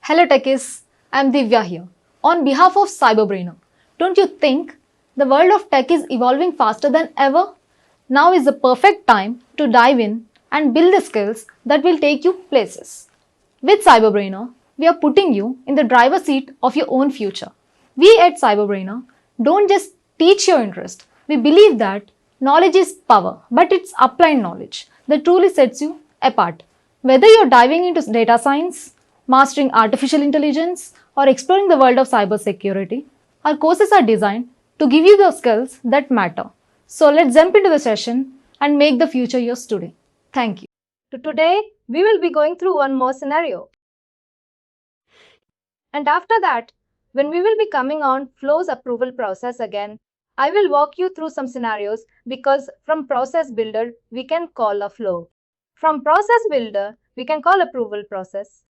Hello techies, I'm Divya here. On behalf of CyberBrainer, don't you think the world of tech is evolving faster than ever? Now is the perfect time to dive in and build the skills that will take you places. With CyberBrainer, we are putting you in the driver's seat of your own future. We at CyberBrainer don't just teach your interest. We believe that knowledge is power, but it's applied knowledge that truly sets you apart. Whether you're diving into data science, mastering artificial intelligence, or exploring the world of cybersecurity, our courses are designed to give you the skills that matter. So let's jump into the session and make the future yours today. Thank you. Today, we will be going through one more scenario. And after that, when we will be coming on Flow's approval process again, I will walk you through some scenarios because from Process Builder, we can call a flow. From Process Builder, we can call approval process.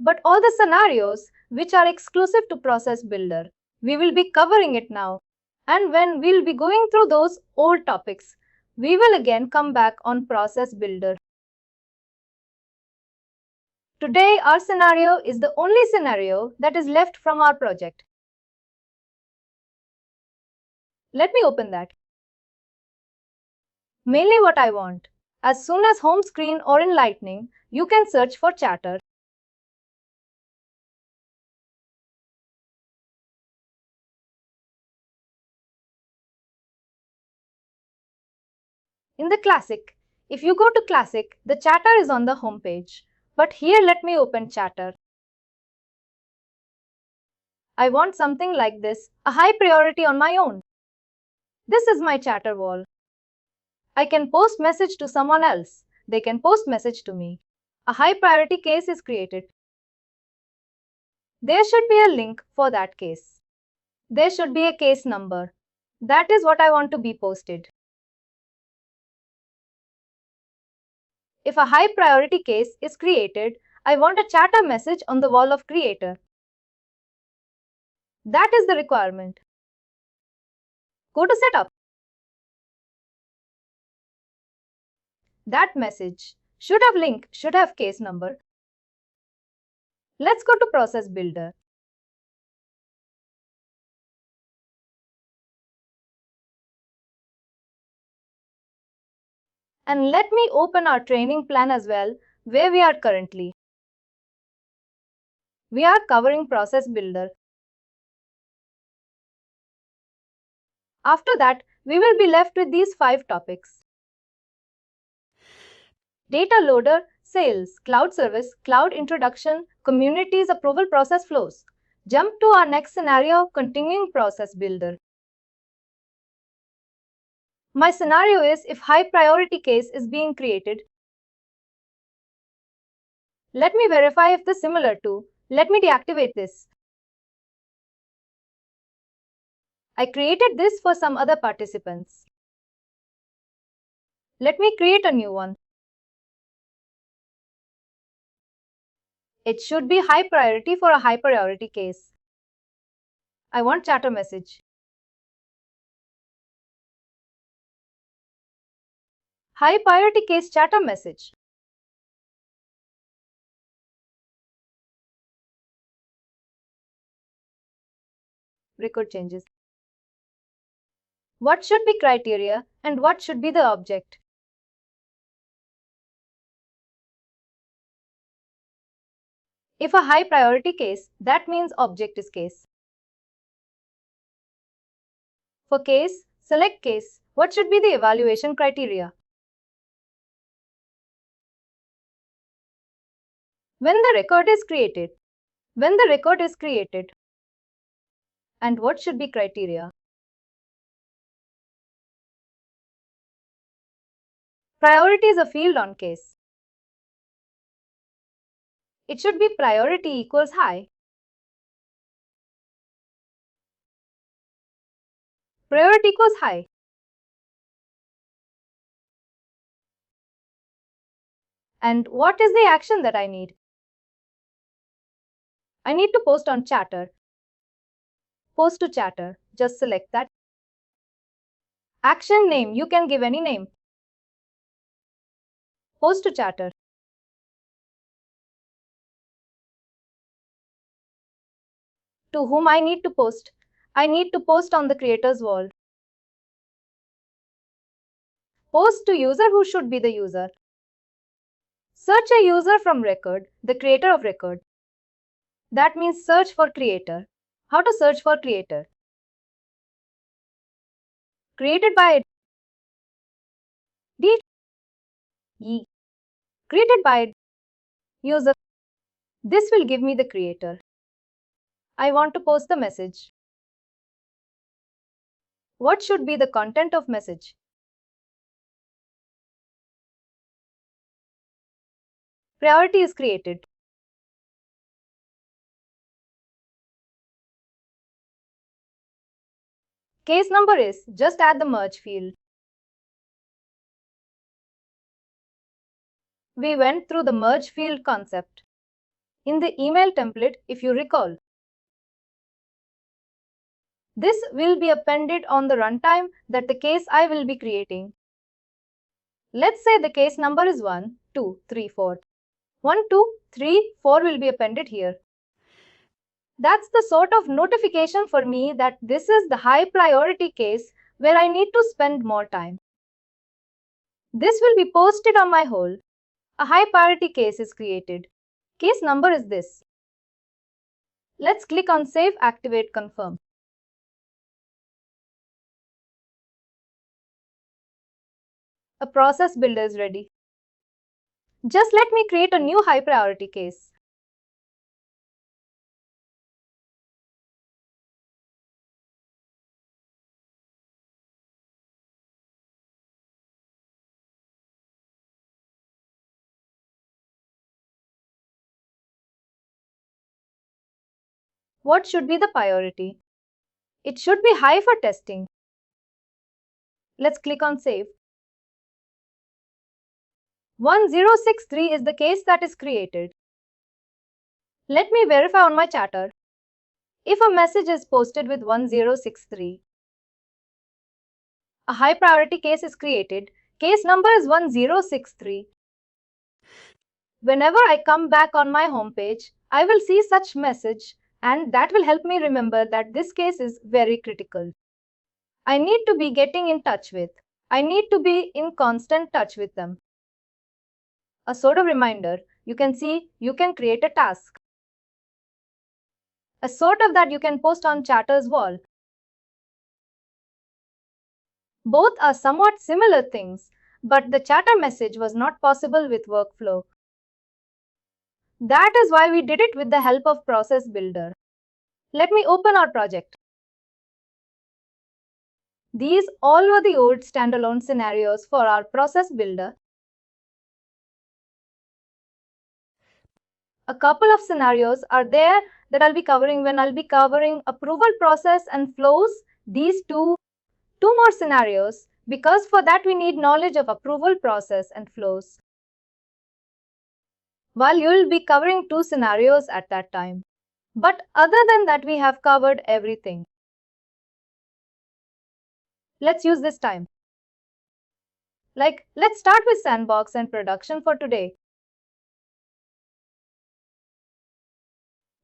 But all the scenarios which are exclusive to Process Builder, we will be covering it now. And when we'll be going through those old topics, we will again come back on Process Builder. Today, our scenario is the only scenario that is left from our project. Let me open that. Mainly what I want. As soon as home screen or in Lightning, you can search for chatter. In the Classic, if you go to Classic, the chatter is on the home page. But here let me open chatter. I want something like this, a high priority on my own. This is my chatter wall. I can post message to someone else. They can post message to me. A high priority case is created. There should be a link for that case. There should be a case number. That is what I want to be posted. If a high priority case is created, I want a chatter message on the wall of creator. That is the requirement. Go to setup. That message should have link, should have case number. Let's go to Process Builder. And let me open our training plan as well, where we are currently. We are covering Process Builder. After that, we will be left with these 5 topics. Data loader, sales, cloud service, cloud introduction, communities, approval process flows. Jump to our next scenario, continuing Process Builder. My scenario is if high priority case is being created. Let me verify if this is similar to. Let me deactivate this. I created this for some other participants. Let me create a new one. It should be high priority for a high priority case. I want chatter message. High priority case chatter message. Record changes. What should be criteria and what should be the object? If a high priority case, that means object is case. For case, select case. What should be the evaluation criteria? When the record is created. When the record is created. And what should be criteria? Priority is a field on case. It should be priority equals high. Priority equals high. And what is the action that I need? I need to post on chatter. Post to chatter. Just select that. Action name. You can give any name. Post to chatter. To whom I need to post? I need to post on the creators wall. Post to user who should be the user. Search a user from record, the creator of record. That means search for creator. How to search for creator? Created by D E. Created by user. This will give me the creator. I want to post the message. What should be the content of message? Priority is created. Case number is just add the merge field. We went through the merge field concept in the email template, if you recall. This will be appended on the runtime that the case I will be creating. Let's say the case number is 1, 2, 3, 4. 1, 2, 3, 4 will be appended here. That's the sort of notification for me that this is the high priority case where I need to spend more time. This will be posted on my whole. A high priority case is created. Case number is this. Let's click on Save, Activate, Confirm. A process builder is ready. Just let me create a new high priority case. What should be the priority? It should be high for testing. Let's click on Save. 1063 is the case that is created. Let me verify on my chatter. If a message is posted with 1063, a high priority case is created. Case number is 1063. Whenever I come back on my homepage, I will see such message, and that will help me remember that this case is very critical. I need to be getting in touch with. I need to be in constant touch with them. A sort of reminder, you can see you can create a task. A sort of that you can post on chatter's wall. Both are somewhat similar things, but the chatter message was not possible with workflow. That is why we did it with the help of Process Builder. Let me open our project. These all were the old standalone scenarios for our Process Builder. A couple of scenarios are there that I'll be covering when I'll be covering approval process and flows. These two more scenarios, because for that we need knowledge of approval process and flows. While you will be covering 2 scenarios at that time. But other than that, we have covered everything. Let's use this time. Let's start with Sandbox and Production for today.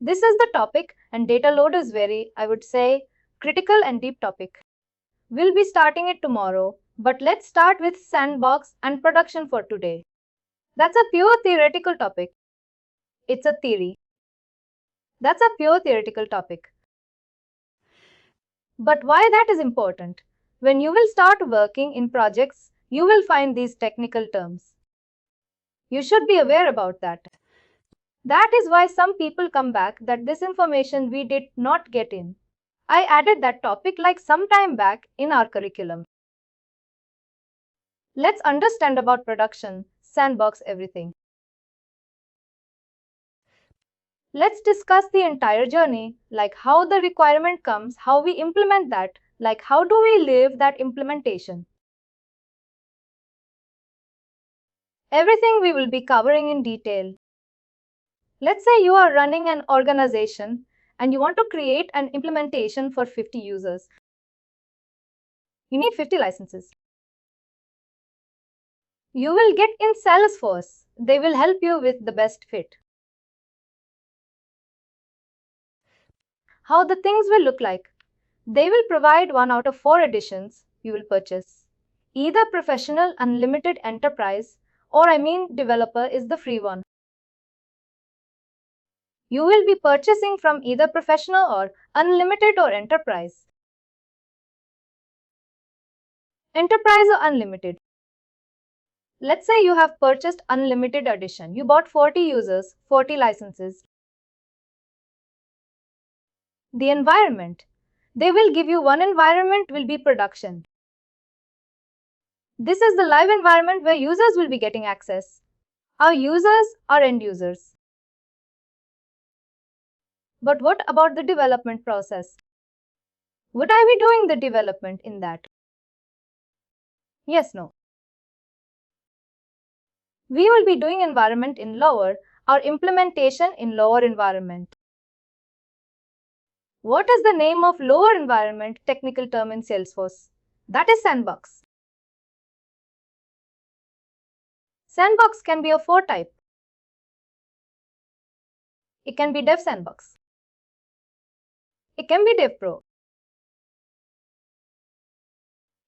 This is the topic, and data load is very, I would say, critical and deep topic. We'll be starting it tomorrow, but let's start with Sandbox and Production for today. That's a pure theoretical topic. It's a theory. That's a pure theoretical topic. But why that is important? When you will start working in projects, you will find these technical terms. You should be aware about that. That is why some people come back that this information we did not get in. I added that topic like some time back in our curriculum. Let's understand about production, sandbox everything. Let's discuss the entire journey, like how the requirement comes, how we implement that, like how do we live that implementation. Everything we will be covering in detail. Let's say you are running an organization and you want to create an implementation for 50 users. You need 50 licenses. You will get in Salesforce. They will help you with the best fit. how the things will look like. They will provide one out of 4 editions you will purchase. Either Professional, Unlimited, Enterprise, or Developer is the free one. You will be purchasing from either Professional or Unlimited or Enterprise. Enterprise or Unlimited. Let's say you have purchased Unlimited Edition. You bought 40 users, 40 licenses. The environment. They will give you one environment will be production. This is the live environment where users will be getting access. Our users are end users. But what about the development process? Would I be doing the development in that? Yes, no. We will be doing environment in lower or implementation in lower environment. What is the name of lower environment technical term in Salesforce? That is Sandbox. Sandbox can be of 4 types. It can be Dev Sandbox. It can be Dev Pro.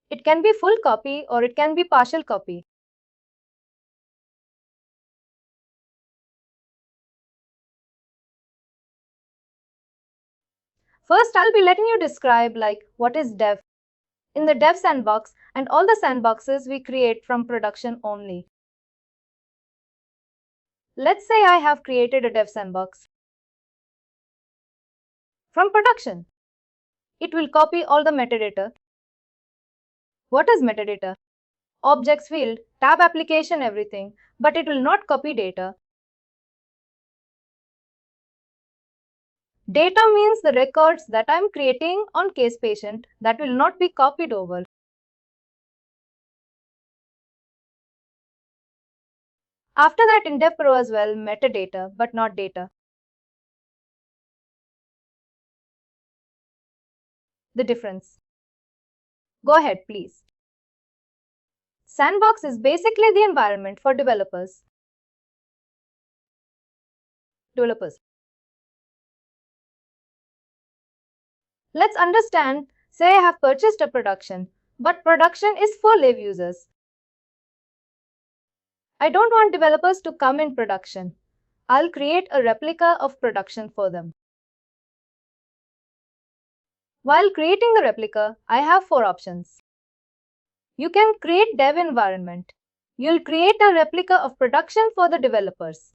It can be full copy or it can be partial copy. First, I'll be letting you describe what is Dev in the Dev Sandbox and all the sandboxes we create from production only. Let's say I have created a Dev Sandbox. From production, it will copy all the metadata. What is metadata? Objects, field, tab, application, everything, but it will not copy data. Data means the records that I'm creating on case patient that will not be copied over. After that, in Dev Pro as well, metadata, but not data. The difference. Go ahead, please. Sandbox is basically the environment for developers. Let's understand, say I have purchased a production, but production is for live users. I don't want developers to come in production. I'll create a replica of production for them. While creating the replica, I have 4 options. You can create dev environment. You'll create a replica of production for the developers.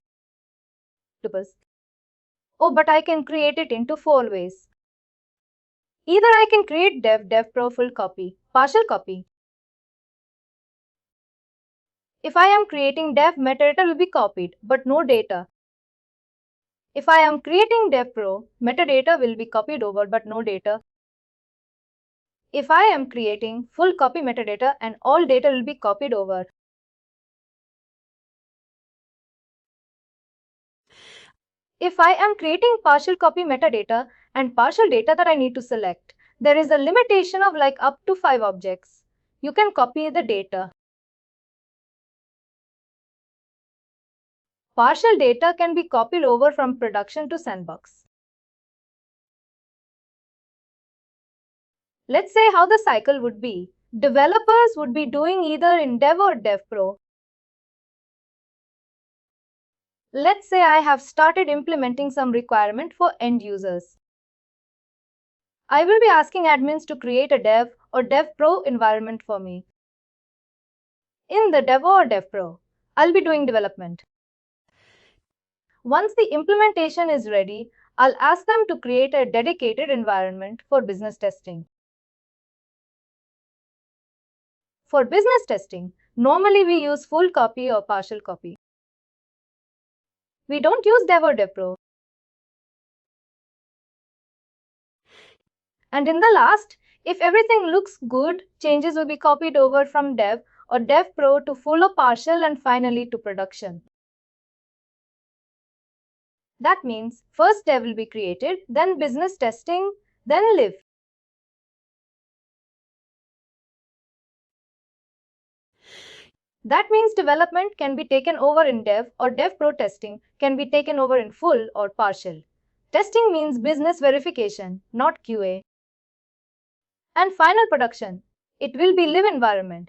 Oh, but I can create it into 4 ways. Either I can create dev pro full copy, partial copy. If I am creating dev, metadata will be copied, but no data. If I am creating dev pro, metadata will be copied over, but no data. If I am creating full copy metadata and all data will be copied over. If I am creating partial copy metadata and partial data that I need to select, there is a limitation of up to 5 objects. You can copy the data. Partial data can be copied over from production to Sandbox. Let's say how the cycle would be. Developers would be doing either in Dev or Dev Pro. Let's say I have started implementing some requirement for end users. I will be asking admins to create a Dev or Dev Pro environment for me. In the Dev or Dev Pro, I'll be doing development. Once the implementation is ready, I'll ask them to create a dedicated environment for business testing. For business testing, normally we use full copy or partial copy. We don't use Dev or Dev Pro. And in the last, if everything looks good, changes will be copied over from Dev or Dev Pro to full or partial and finally to production. That means first Dev will be created, then business testing, then live. That means development can be taken over in Dev or Dev Pro testing can be taken over in full or partial. Testing means business verification, not QA. And final production. It will be live environment.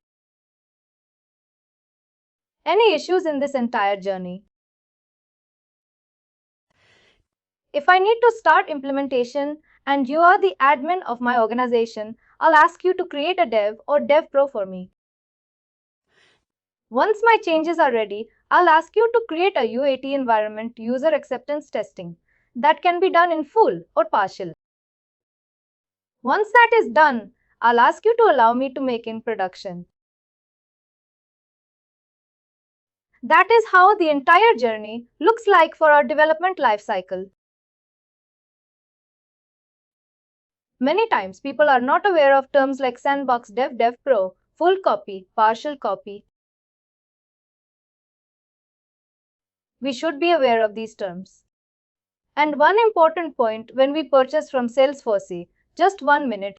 Any issues in this entire journey? If I need to start implementation and you are the admin of my organization, I'll ask you to create a dev or dev pro for me. Once my changes are ready, I'll ask you to create a UAT environment, user acceptance testing, that can be done in full or partial. Once that is done, I'll ask you to allow me to make in production. That is how the entire journey looks like for our development lifecycle. Many times people are not aware of terms like Sandbox Dev, Dev Pro, full copy, partial copy. We should be aware of these terms. And one important point when we purchase from Salesforce, just 1 minute.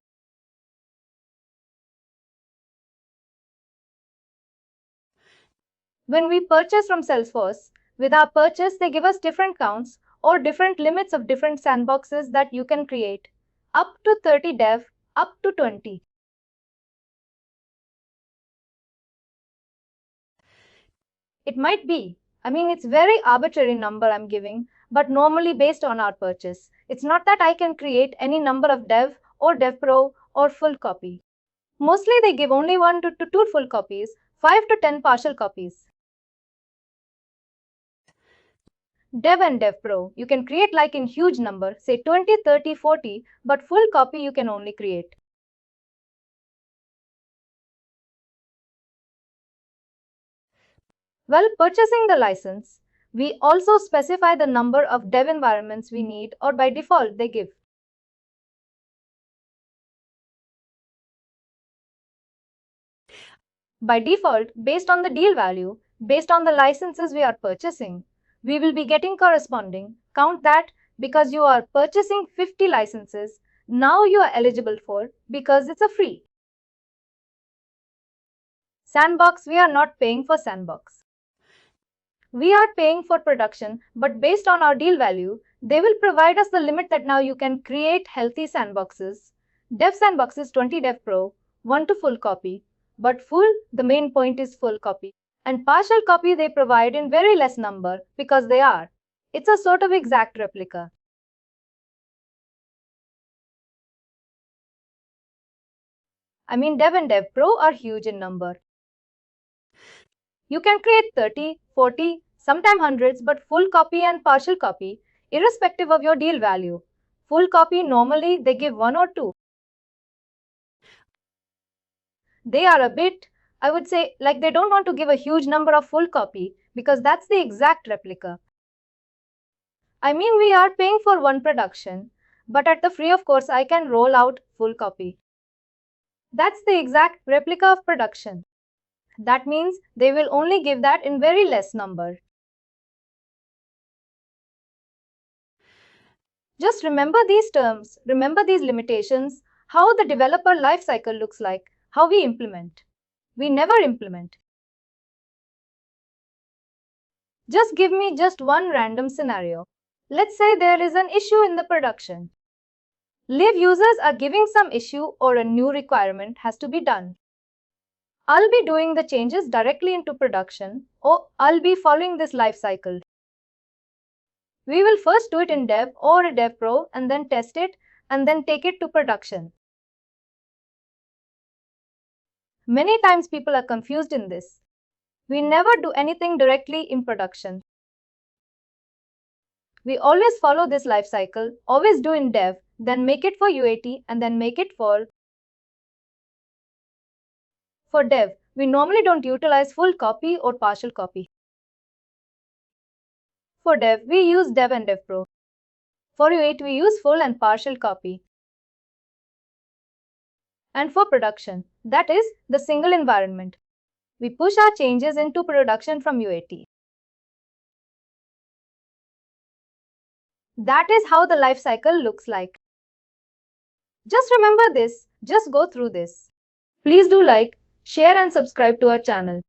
When we purchase from Salesforce, with our purchase they give us different counts or different limits of different sandboxes that you can create. Up to 30 dev, up to 20. It might be. It's very arbitrary number I'm giving, but normally based on our purchase. It's not that I can create any number of dev or dev pro or full copy. Mostly they give only 1 to 2 full copies, 5 to 10 partial copies. Dev and Dev Pro, you can create like in huge number, say 20, 30, 40, but full copy you can only create. While purchasing the license, we also specify the number of dev environments we need, or by default they give. By default, based on the deal value, based on the licenses we are purchasing, we will be getting corresponding. Count that because you are purchasing 50 licenses, now you are eligible for because it's a free. Sandbox, we are not paying for Sandbox. We are paying for production, but based on our deal value, they will provide us the limit that now you can create healthy sandboxes. Dev sandboxes 20 Dev Pro, 1 to full copy, but full, the main point is full copy. And partial copy they provide in very less number because they are. It's a sort of exact replica. Dev and Dev Pro are huge in number. You can create 30, 40, sometimes hundreds, but full copy and partial copy, irrespective of your deal value. Full copy normally they give 1 or 2. They are a bit, I would say, like they don't want to give a huge number of full copy because that's the exact replica. We are paying for one production, but at the free of course I can roll out full copy. That's the exact replica of production. That means they will only give that in very less number. Just remember these terms, remember these limitations, how the developer lifecycle looks like, how we implement. We never implement. Just give me just one random scenario. Let's say there is an issue in the production. Live users are giving some issue or a new requirement has to be done. I'll be doing the changes directly into production, or I'll be following this life cycle. We will first do it in Dev or a Dev Pro and then test it and then take it to production. Many times people are confused in this. We never do anything directly in production. We always follow this life cycle, always do in Dev, then make it for UAT and then make it for Dev. We normally don't utilize full copy or partial copy. For Dev, we use Dev and Dev Pro. For UAT, we use full and partial copy. And for production, that is the single environment. We push our changes into production from UAT. That is how the life cycle looks like. Just remember this, just go through this. Please do like, share and subscribe to our channel.